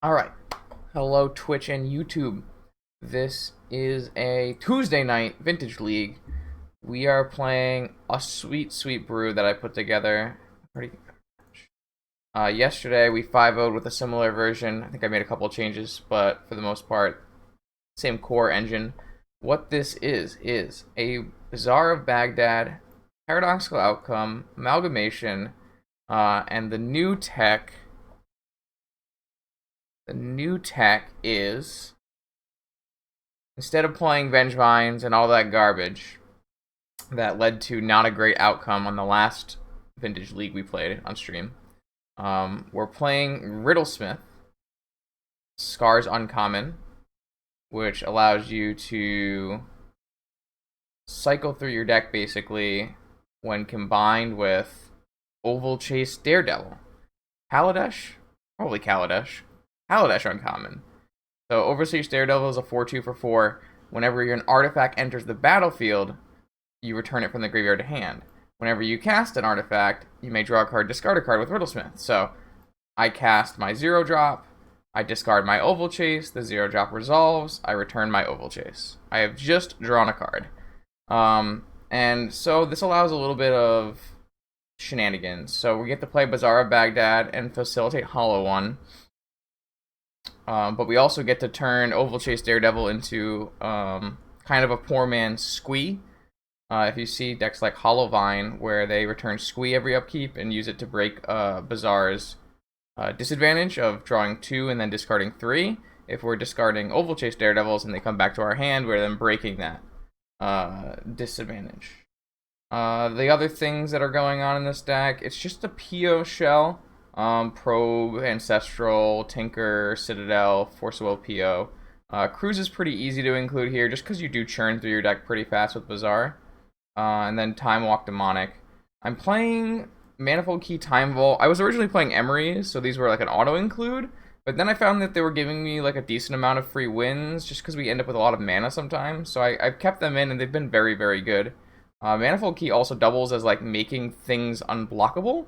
Alright, hello Twitch and YouTube. This is a Tuesday night Vintage League. We are playing a sweet brew that I put together. Yesterday we 5-0'd with a similar version. I think I made a couple changes, but for the most part, same core engine. What this is a Bazaar of Baghdad, Paradoxical Outcome, Amalgamation, and the new tech. The new tech is, instead of playing Vengevines and all that garbage that led to not a great outcome on the last Vintage League we played on stream, we're playing Riddlesmith, Scars Uncommon, which allows you to cycle through your deck basically when combined with Oval Chase Daredevil. Kaladesh? Probably Kaladesh. Kaladesh uncommon. So Overseas Daredevil is a 4/2 for 4. Whenever an artifact enters the battlefield, you return it from the graveyard to hand. Whenever you cast an artifact, you may draw a card, discard a card with Riddlesmith. So I cast my 0-drop, I discard my Oval Chase, the 0-drop resolves, I return my Oval Chase. I have just drawn a card. And so this allows a little bit of shenanigans. So we get to play Bazaar of Baghdad and facilitate Hollow One. But we also get to turn Oval Chase Daredevil into kind of a poor man's Squee. If you see decks like Hollow Vine, where they return Squee every upkeep and use it to break Bazaar's disadvantage of drawing 2 and then discarding 3. If we're discarding Oval Chase Daredevils and they come back to our hand, we're then breaking that disadvantage. The other things that are going on in this deck, it's just a PO shell. Probe, Ancestral, Tinker, Citadel, Force of Will, PO. Cruise is pretty easy to include here just because you do churn through your deck pretty fast with Bazaar. And then Time Walk Demonic. I'm playing Manifold Key Time Vault. I was originally playing Emery's, so these were like an auto-include. But then I found that they were giving me like a decent amount of free wins just because we end up with a lot of mana sometimes. So I've kept them in and they've been very good. Manifold Key also doubles as like making things unblockable.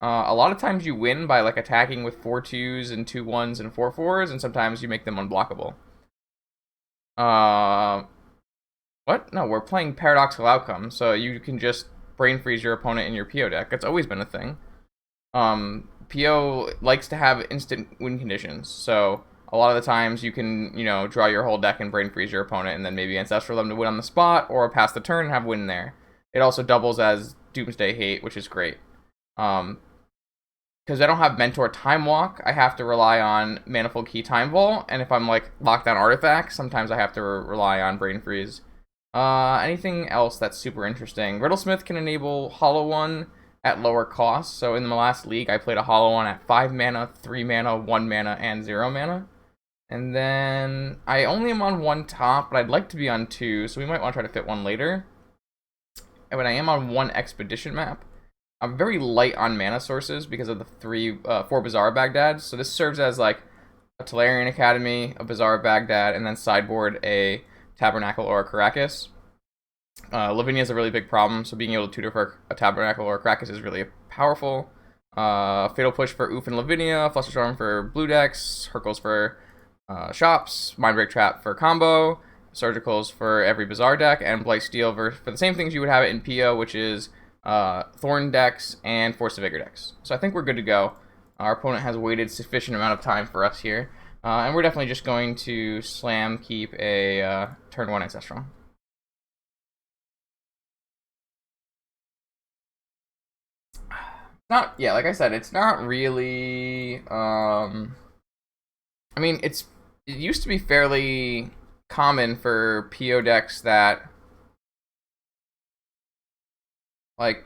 A lot of times you win by like attacking with 4/2s and 2/1s and 4/4s, and sometimes you make them unblockable. What? No, we're playing Paradoxical Outcome, so you can just brain freeze your opponent in your PO deck. That's always been a thing. PO likes to have instant win conditions, so a lot of the times you can, draw your whole deck and brain freeze your opponent, and then maybe Ancestral them to win on the spot, or pass the turn and have win there. It also doubles as Doomsday Hate, which is great. Because I don't have Mentor Time Walk, I have to rely on Manifold Key Time Vault, and if I'm like locked on artifacts, sometimes I have to rely on Brain Freeze. Anything else that's super interesting? Riddlesmith can enable Hollow One at lower cost. So in the last league, I played a Hollow One at 5 mana, 3 mana, 1 mana, and 0 mana. And then I only am on 1 top, but I'd like to be on 2, so we might want to try to fit 1 later. And when I am on 1 Expedition map, I'm very light on mana sources because of the 4 Bazaar of Baghdad. So this serves as like a Tolarian Academy, a Bazaar of Baghdad, and then sideboard a Tabernacle or a Caracas. Lavinia is a really big problem, so being able to tutor for a Tabernacle or a Caracas is really powerful. Fatal Push for Oof and Lavinia, Flusterstorm for blue decks, Hercules for shops, Mindbreak Trap for combo, Surgicals for every Bazaar deck, and Blight Steel for the same things you would have it in PO, which is Thorn decks and Force of Vigor decks. So I think we're good to go. Our opponent has waited sufficient amount of time for us here. And we're definitely just going to slam keep a turn 1 Ancestral. Like I said, it's not really I mean, it used to be fairly common for PO decks that, like,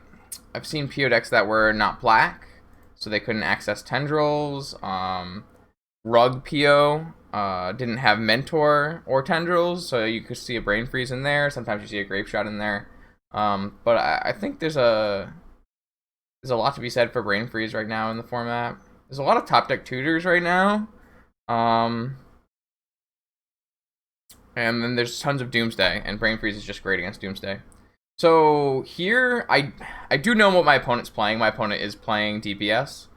I've seen PO decks that were not black, so they couldn't access Tendrils. Rug PO didn't have Mentor or Tendrils, so you could see a Brain Freeze in there. Sometimes you see a Grape Shot in there. But I think there's a lot to be said for Brain Freeze right now in the format. There's a lot of top deck tutors right now. And then there's tons of Doomsday, and Brain Freeze is just great against Doomsday. So here, I do know what my opponent's playing. My opponent is playing DPS.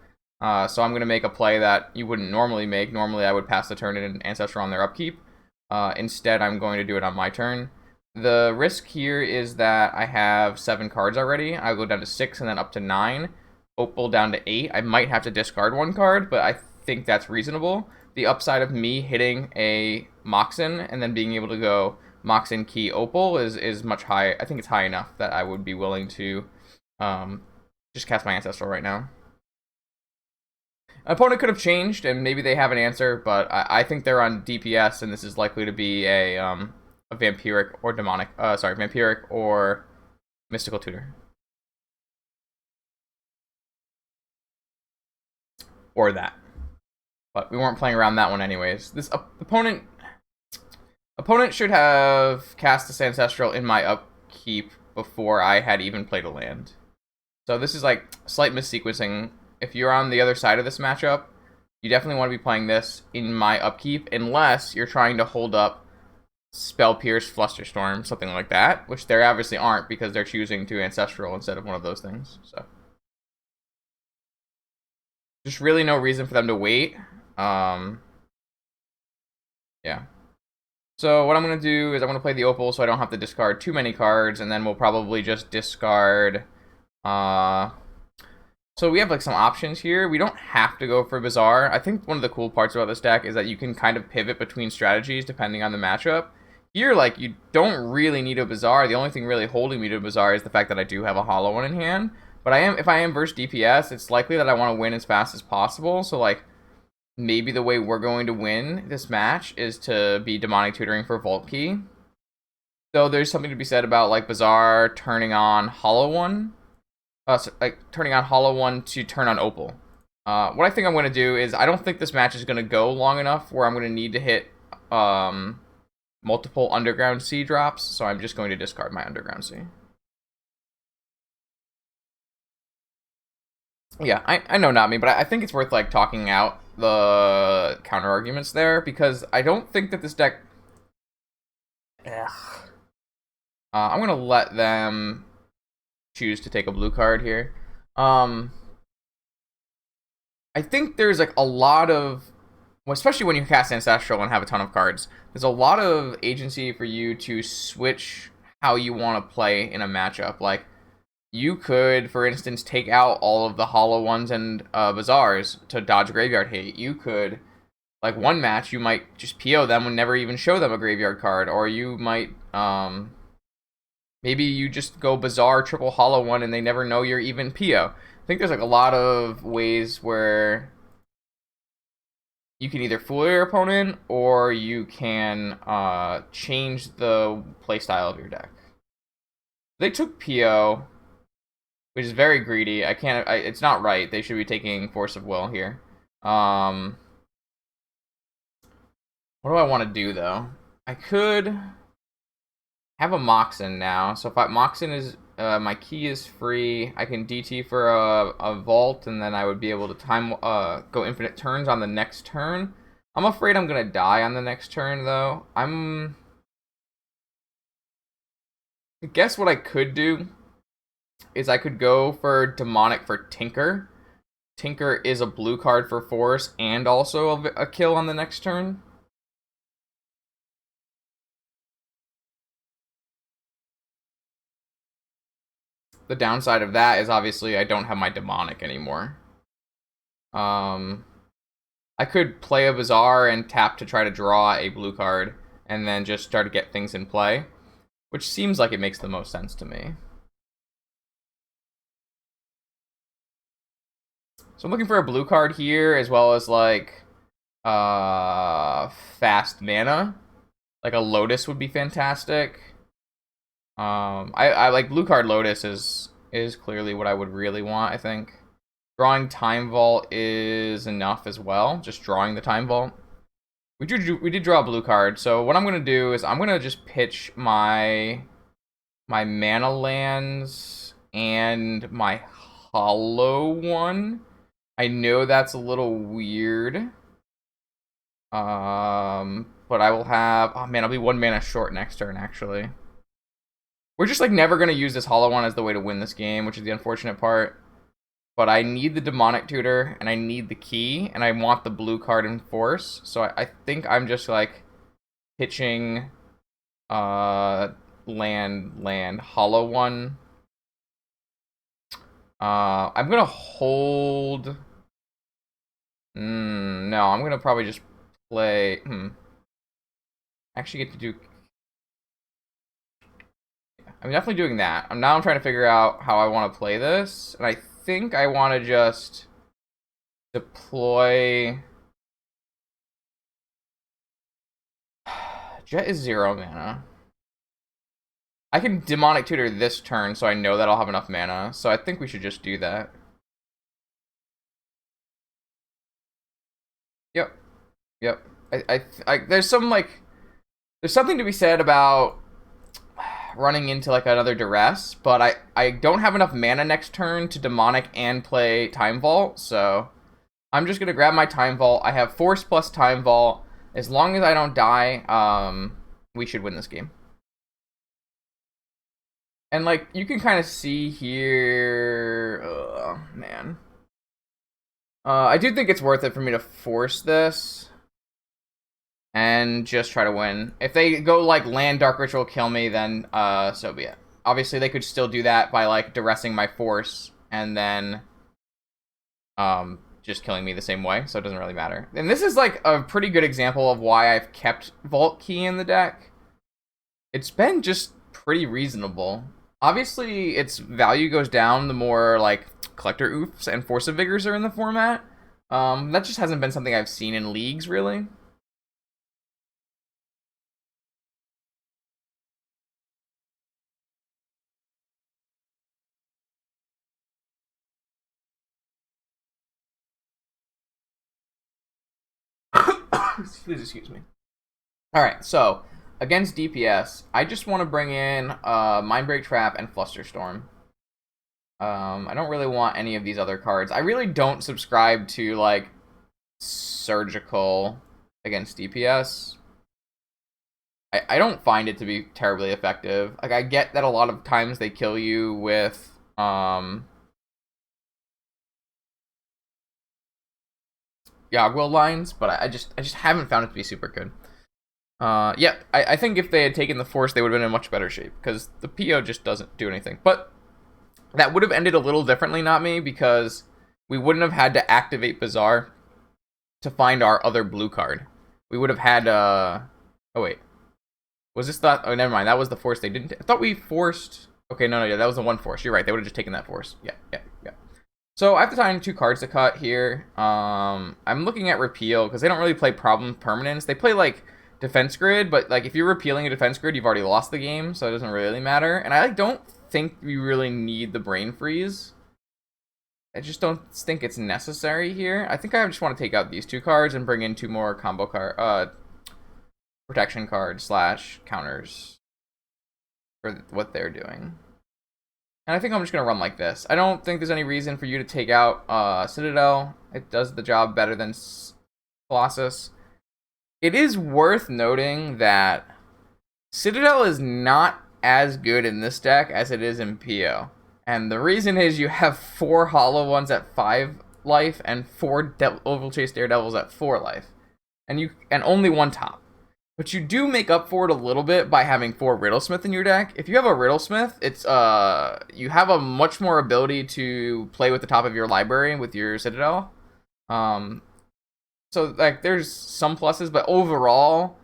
So I'm going to make a play that you wouldn't normally make. Normally I would pass the turn in Ancestral on their upkeep. Instead, I'm going to do it on my turn. The risk here is that I have 7 cards already. I go down to 6 and then up to 9. Opal down to 8. I might have to discard 1 card, but I think that's reasonable. The upside of me hitting a Moxen and then being able to go Moxen, Key, Opal is much high. I think it's high enough that I would be willing to just cast my Ancestral right now. An opponent could have changed, and maybe they have an answer, but I think they're on DPS, and this is likely to be a vampiric or demonic. Vampiric or mystical tutor. Or that. But we weren't playing around that one anyways. This opponent should have cast this Ancestral in my upkeep before I had even played a land. So this is like slight missequencing. If you're on the other side of this matchup, you definitely want to be playing this in my upkeep, unless you're trying to hold up Spell Pierce, Flusterstorm, something like that, which they obviously aren't because they're choosing to Ancestral instead of one of those things. So just really no reason for them to wait. Yeah. So what I'm going to do is I'm going to play the Opal so I don't have to discard too many cards, and then we'll probably just discard... So we have like some options here. We don't have to go for Bazaar. I think one of the cool parts about this deck is that you can kind of pivot between strategies depending on the matchup. Here, like, you don't really need a Bazaar. The only thing really holding me to a Bazaar is the fact that I do have a Hollow One in hand. But if I am versus DPS, it's likely that I want to win as fast as possible. So, like, maybe the way we're going to win this match is to be Demonic Tutoring for Vault Key. So there's something to be said about, like, Bazaar turning on Hollow One. Turning on Hollow One to turn on Opal. What I think I'm going to do is I don't think this match is going to go long enough where I'm going to need to hit multiple Underground Sea drops, so I'm just going to discard my Underground Sea. Yeah, I know not me, but I think it's worth like talking out the counter arguments there, because I don't think that this deck... I'm going to let them choose to take a blue card here. I think there's like a lot of, well, especially when you cast Ancestral and have a ton of cards, there's a lot of agency for you to switch how you want to play in a matchup. Like, you could, for instance, take out all of the Hollow Ones and Bazaars to dodge Graveyard Hate. You could, like, one match, you might just PO them and never even show them a Graveyard card, or you might, maybe you just go Bazaar, triple Hollow One, and they never know you're even PO. I think there's like a lot of ways where you can either fool your opponent or you can change the playstyle of your deck. They took PO, which is very greedy. It's not right. They should be taking Force of Will here. What do I want to do, though? I could have a Moxen now. So if Moxen is... my key is free. I can DT for a Vault, and then I would be able to go infinite turns on the next turn. I'm afraid I'm going to die on the next turn, though. I guess what I could do is I could go for Demonic for Tinker. Tinker is a blue card for Force and also a kill on the next turn. The downside of that is obviously I don't have my Demonic anymore. I could play a Bazaar and tap to try to draw a blue card and then just start to get things in play, which seems like it makes the most sense to me. So I'm looking for a blue card here, as well as like fast mana. Like a Lotus would be fantastic. I like blue card Lotus is clearly what I would really want, I think. Drawing Time Vault is enough as well. Just drawing the Time Vault. We did draw a blue card, so what I'm gonna do is I'm gonna just pitch my mana lands and my Hollow One. I know that's a little weird. But I will have... Oh man, I'll be 1 mana short next turn, actually. We're just like never going to use this Hollow One as the way to win this game, which is the unfortunate part. but I need the demonic tutor and I need the key and I want the blue card in force. So I think I'm just like pitching land hollow one. I'm gonna hold. No, I'm gonna probably just play. Actually, get to do. I'm definitely doing that. I'm trying to figure out how I want to play this, and I think I want to just deploy. Jet is 0 mana. I can demonic tutor this turn, so I know that I'll have enough mana. So I think we should just do that. Yep. There's something to be said about running into like another duress, but I don't have enough mana next turn to demonic and play Time Vault, so I'm just gonna grab my Time Vault. I have Force plus Time Vault. As long as I don't die, we should win this game. And like you can kind of see here, man. I do think it's worth it for me to force this and just try to win. If they go like land Dark Ritual kill me, then so be it. Obviously they could still do that by like duressing my force and then just killing me the same way, so it doesn't really matter. And this is like a pretty good example of why I've kept Vault Key in the deck. It's been just pretty reasonable. Obviously its value goes down the more like Collector Oofs and Force of Vigors are in the format. That just hasn't been something I've seen in leagues, really. Please excuse me. Alright, so, against DPS, I just want to bring in Mindbreak Trap and Flusterstorm. I don't really want any of these other cards. I really don't subscribe to, like, Surgical against DPS. I don't find it to be terribly effective. Like, I get that a lot of times they kill you with, Yagwell lines, but I just haven't found it to be super good. Yeah, I think if they had taken the Force, they would have been in much better shape, because the PO just doesn't do anything. But that would have ended a little differently, not me, because we wouldn't have had to activate Bazaar to find our other blue card. We would have had, oh wait. Was this that? Oh, never mind. That was the Force they didn't. I thought we forced. Okay, no, yeah, that was the one Force. You're right. They would have just taken that Force. Yeah. So I have to find 2 cards to cut here. I'm looking at Repeal, because they don't really play Problem Permanence. They play, like, Defense Grid, but, like, if you're repealing a Defense Grid, you've already lost the game, so it doesn't really matter. And I like, don't think we really need the Brain Freeze. I just don't think it's necessary here. I think I just want to take out these 2 cards and bring in 2 more combo protection cards / counters for what they're doing. And I think I'm just going to run like this. I don't think there's any reason for you to take out Citadel. It does the job better than Colossus. It is worth noting that Citadel is not as good in this deck as it is in PO. And the reason is you have 4 hollow ones at 5 life and 4 Oval Chase Daredevils at 4 life. And only 1 top. But you do make up for it a little bit by having 4 Riddlesmith in your deck. If you have a Riddlesmith, it's you have a much more ability to play with the top of your library with your Citadel. So like there's some pluses, but overall,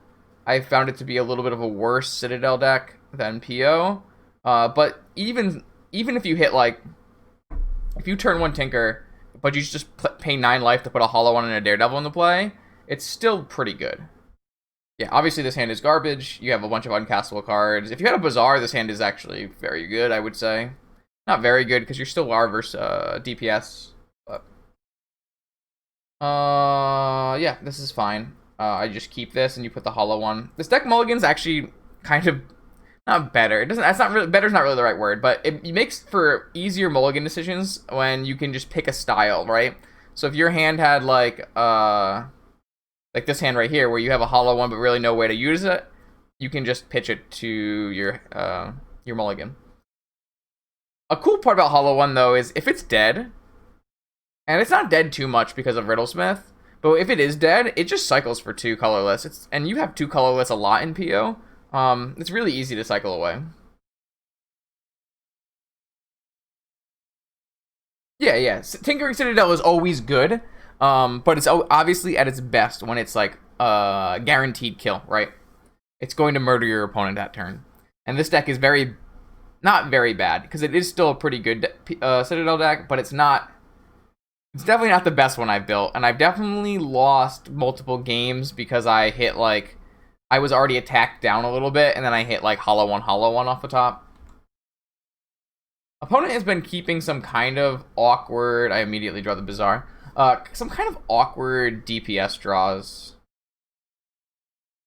I found it to be a little bit of a worse Citadel deck than PO. But even if you hit like, if you turn 1 Tinker, but you just pay 9 life to put a Hollow One and a Daredevil into play, it's still pretty good. Yeah, obviously this hand is garbage. You have a bunch of uncastable cards. If you had a Bazaar, this hand is actually very good, I would say. Not very good, because you still are versus DPS. But yeah, this is fine. I just keep this, and you put the Hollow One. This deck mulligan's actually kind of not better. It doesn't. That's not really. Better's not really the right word, but it makes for easier mulligan decisions when you can just pick a style, right? So if your hand had like this hand right here, where you have a Hollow One but really no way to use it, you can just pitch it to your mulligan. A cool part about Hollow One, though, is if it's dead, And it's not dead too much because of Riddlesmith. But if it is dead, it just cycles for 2 colorless. And you have 2 colorless a lot in PO. It's really easy to cycle away. Yeah. Tinkering Citadel is always good, but it's obviously at its best when it's like guaranteed kill, right? It's going to murder your opponent that turn. And this deck is not very bad, because it is still a pretty good Citadel deck, but it's definitely not the best one I've built, and I've definitely lost multiple games because I was already attacked down a little bit, and then I hit like hollow one off the top. Opponent has been keeping some kind of awkward, I immediately draw the Bazaar, some kind of awkward DPS draws.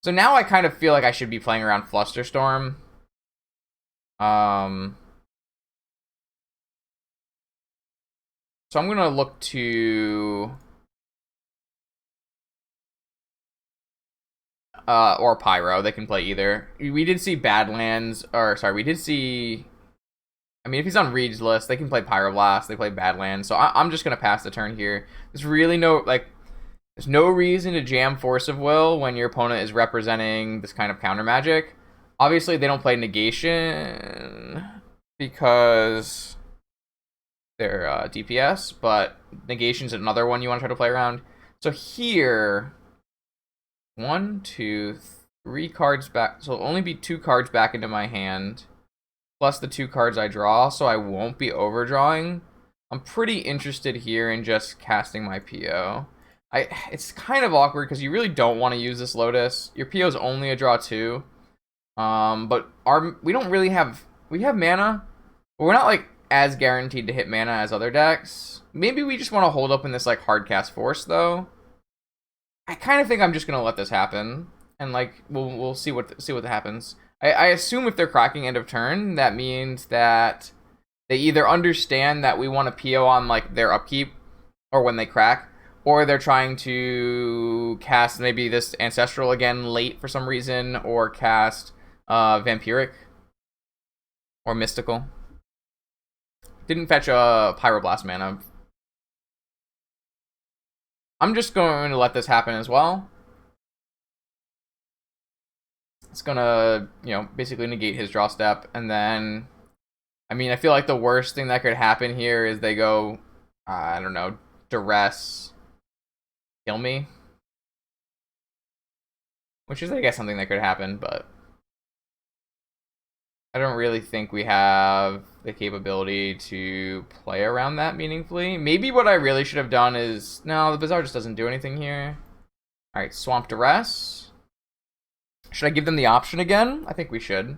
So now I kind of feel like I should be playing around Flusterstorm. So I'm going to look to... or Pyro, they can play either. We did see Badlands, we did see... I mean, if he's on Reed's list, they can play Pyroblast, they play Badlands, so I'm just going to pass the turn here. There's really there's no reason to jam Force of Will when your opponent is representing this kind of counter magic. Obviously, they don't play Negation because they're DPS, but Negation's another one you want to try to play around. So here, 1, 2, 3 cards back, so it'll only be 2 cards back into my hand, plus the 2 cards I draw, so I won't be overdrawing. I'm pretty interested here in just casting my PO. It's kind of awkward because you really don't want to use this Lotus. Your PO is only a draw 2. But we don't really we have mana, but we're not like as guaranteed to hit mana as other decks. Maybe we just want to hold up in this like hard cast Force though. I kind of think I'm just gonna let this happen, and like we'll see what happens. I assume if they're cracking end of turn, that means that they either understand that we want to PO on like their upkeep or when they crack, or they're trying to cast maybe this Ancestral again late for some reason, or cast Vampiric or Mystical. Didn't fetch a Pyroblast mana. I'm just going to let this happen as well. It's gonna, basically negate his draw step, and then, I mean, I feel like the worst thing that could happen here is they go, I don't know, Duress, kill me. Which is, I guess, something that could happen, but I don't really think we have the capability to play around that meaningfully. Maybe what I really should have done is... No, the Bazaar just doesn't do anything here. Alright, Swamp Duress. Should I give them the option again? I think we should.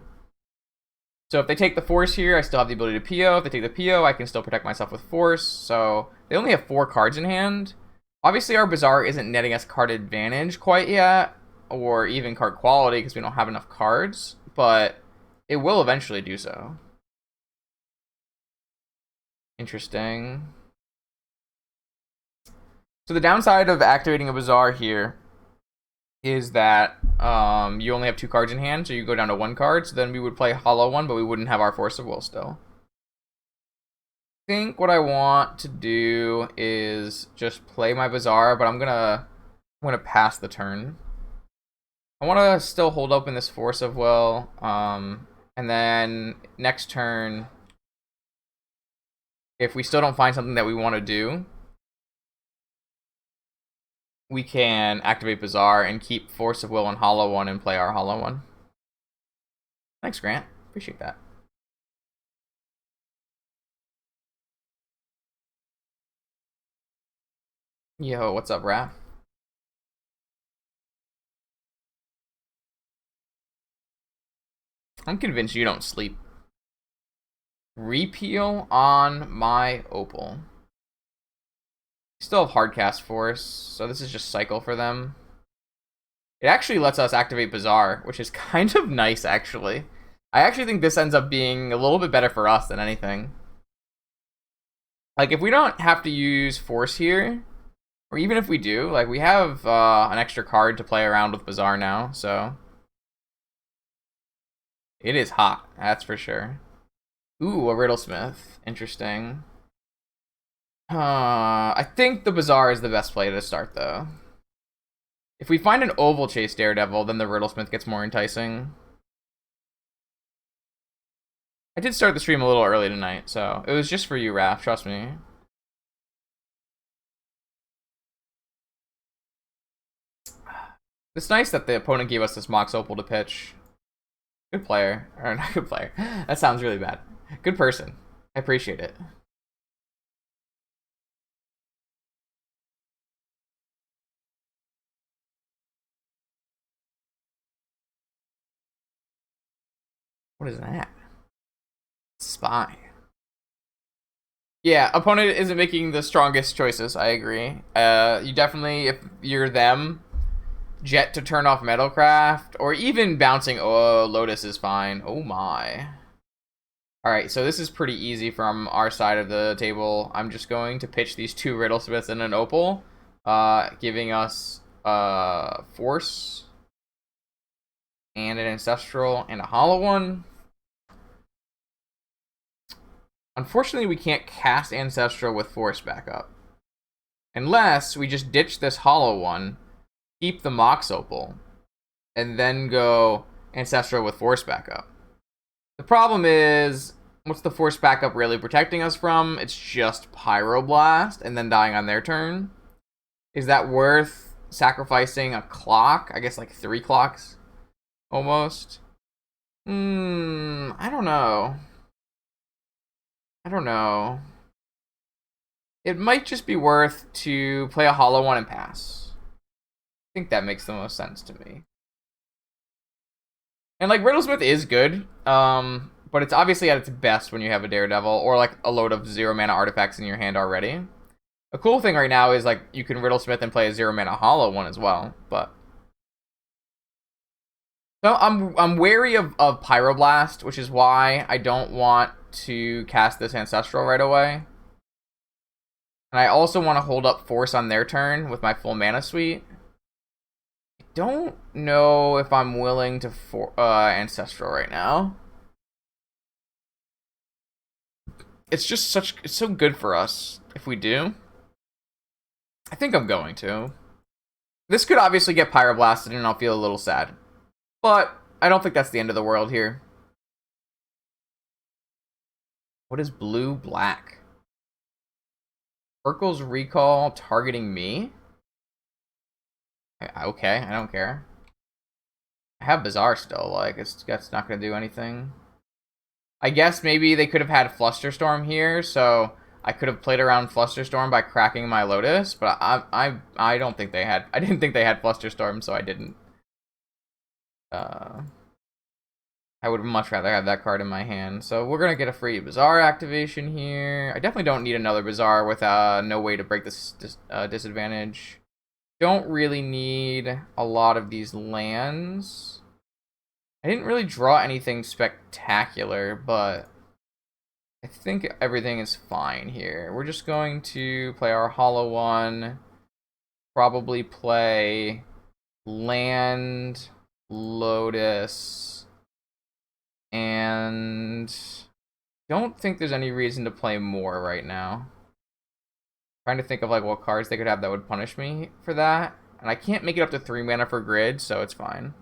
So if they take the Force here, I still have the ability to PO. If they take the PO, I can still protect myself with Force. So they only have 4 cards in hand. Obviously, our Bazaar isn't netting us card advantage quite yet, or even card quality, because we don't have enough cards, but it will eventually do so. Interesting. So the downside of activating a Bazaar here is that you only have 2 cards in hand, so you go down to 1 card, so then we would play Hollow One, but we wouldn't have our Force of Will still. I think what I want to do is just play my Bazaar, but I'm gonna pass the turn. I want to still hold open this Force of Will, and then next turn, if we still don't find something that we want to do, we can activate Bazaar and keep Force of Will on Hollow One and play our Hollow One. Thanks, Grant. Appreciate that. Yo, what's up, Raph? I'm convinced you don't sleep. Repeal on my Opal. Still have Hardcast Force, so this is just cycle for them. It actually lets us activate Bazaar, which is kind of nice, actually. I actually think this ends up being a little bit better for us than anything. Like, if we don't have to use Force here, or even if we do, like, we have an extra card to play around with Bazaar now, so... It is hot, that's for sure. Ooh, a Riddlesmith. Interesting. I think the Bazaar is the best play to start, though. If we find an Oval Chase Daredevil, then the Riddlesmith gets more enticing. I did start the stream a little early tonight, so it was just for you, Raph, trust me. It's nice that the opponent gave us this Mox Opal to pitch. Good player. Or not good player. That sounds really bad. Good person. I appreciate it. What is that? Spy. Yeah, opponent isn't making the strongest choices. I agree. You definitely, if you're them, jet to turn off Metalcraft, or even bouncing. Oh, Lotus is fine. Oh my. All right, so this is pretty easy from our side of the table. I'm just going to pitch these two Riddlesmiths and an Opal, giving us Force and an Ancestral and a Hollow one. Unfortunately, we can't cast Ancestral with Force back up. Unless we just ditch this Hollow one, keep the Mox Opal, and then go Ancestral with Force backup. The problem is, what's the Force backup really protecting us from? It's just Pyroblast and then dying on their turn. Is that worth sacrificing a clock? I guess like 3 clocks, almost. I don't know. It might just be worth to play a Hollow one and pass. I think that makes the most sense to me. And like Riddlesmith is good, but it's obviously at its best when you have a Daredevil or like a load of 0 mana artifacts in your hand already. A cool thing right now is like you can Riddlesmith and play a 0 mana Hollow one as well, but so I'm wary of Pyroblast, which is why I don't want to cast this Ancestral right away. And I also want to hold up Force on their turn with my full mana suite. I don't know if I'm willing to Ancestral right now. It's just it's so good for us if we do. I think I'm going to. This could obviously get Pyroblasted and I'll feel a little sad. But I don't think that's the end of the world here. What is blue-black? Urkel's Recall targeting me? Okay, I don't care. I have Bazaar still, like, that's not going to do anything. I guess maybe they could have had Flusterstorm here, so I could have played around Flusterstorm by cracking my Lotus, but I don't think they had. I didn't think they had Flusterstorm, so I didn't. I would much rather have that card in my hand. So we're going to get a free Bazaar activation here. I definitely don't need another Bazaar with no way to break this disadvantage. Don't really need a lot of these lands. I didn't really draw anything spectacular, but I think everything is fine here. We're just going to play our Hollow one. Probably play land, Lotus, and don't think there's any reason to play more right now. Trying to think of like what cards they could have that would punish me for that. And I can't make it up to 3 mana for grid, so it's fine.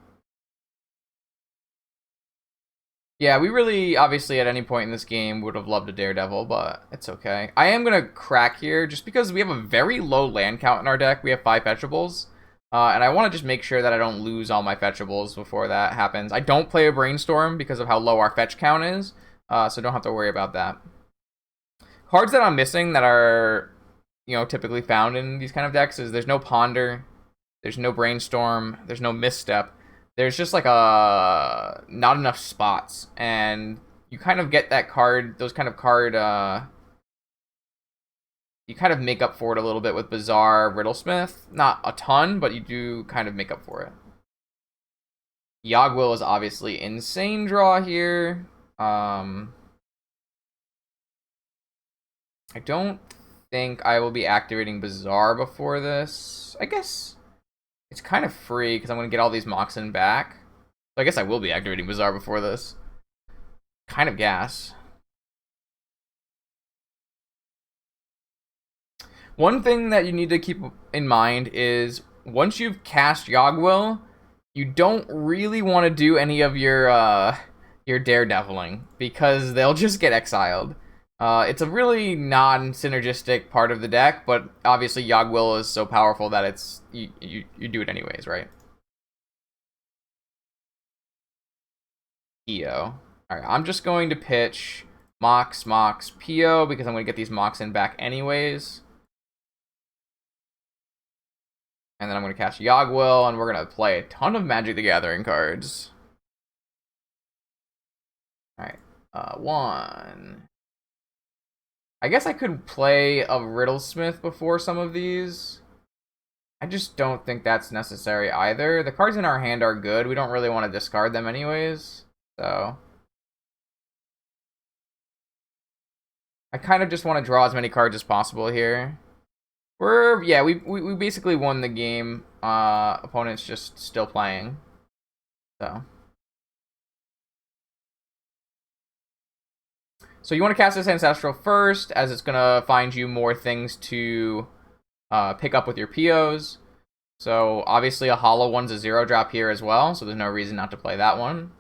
Yeah, we really, obviously, at any point in this game would have loved a Daredevil, but it's okay. I am going to crack here, just because we have a very low land count in our deck. We have 5 fetchables, and I want to just make sure that I don't lose all my fetchables before that happens. I don't play a Brainstorm because of how low our fetch count is, so don't have to worry about that. Cards that I'm missing that are, typically found in these kind of decks is there's no Ponder, there's no Brainstorm, there's no Misstep. There's just like not enough spots, and you kind of get that card, those kind of card, you kind of make up for it a little bit with Bazaar, Riddlesmith. Not a ton, but you do kind of make up for it. Yogwill is obviously insane draw here. I don't think I will be activating Bazaar before this. I guess it's kind of free because I'm going to get all these Moxen back. So I guess I will be activating Bazaar before this. Kind of gas. One thing that you need to keep in mind is once you've cast Yogwill, you don't really want to do any of your daredeviling because they'll just get exiled. It's a really non-synergistic part of the deck, but obviously Yogwill is so powerful that it's you do it anyways, right? EO. Alright, I'm just going to pitch Mox, PO, because I'm going to get these Mox in back anyways. And then I'm going to cast Yogwill, and we're going to play a ton of Magic the Gathering cards. Alright, one. I guess I could play a Riddlesmith before some of these. I just don't think that's necessary either. The cards in our hand are good. We don't really want to discard them anyways. So I kind of just want to draw as many cards as possible here. We basically won the game. Opponent's just still playing. So you want to cast this Ancestral first, as it's gonna find you more things to pick up with your POs. So obviously a hollow one's a 0-drop here as well, so there's no reason not to play that one.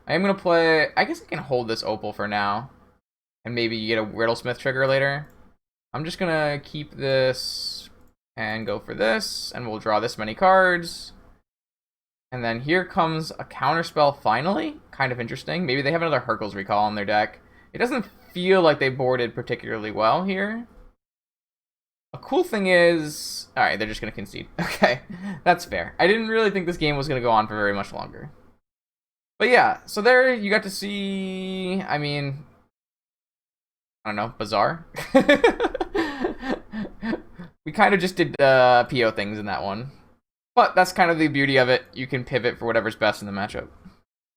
I am going to play... I guess I can hold this Opal for now. And maybe you get a Riddlesmith trigger later. I'm just going to keep this and go for this. And we'll draw this many cards. And then here comes a counterspell finally. Kind of interesting. Maybe they have another Hurkyl's Recall in their deck. It doesn't feel like they boarded particularly well here. A cool thing is... Alright, they're just going to concede. Okay, that's fair. I didn't really think this game was going to go on for very much longer. But yeah, so there you got to see, I mean, I don't know, bizarre. We kind of just did PO things in that one. But that's kind of the beauty of it. You can pivot for whatever's best in the matchup.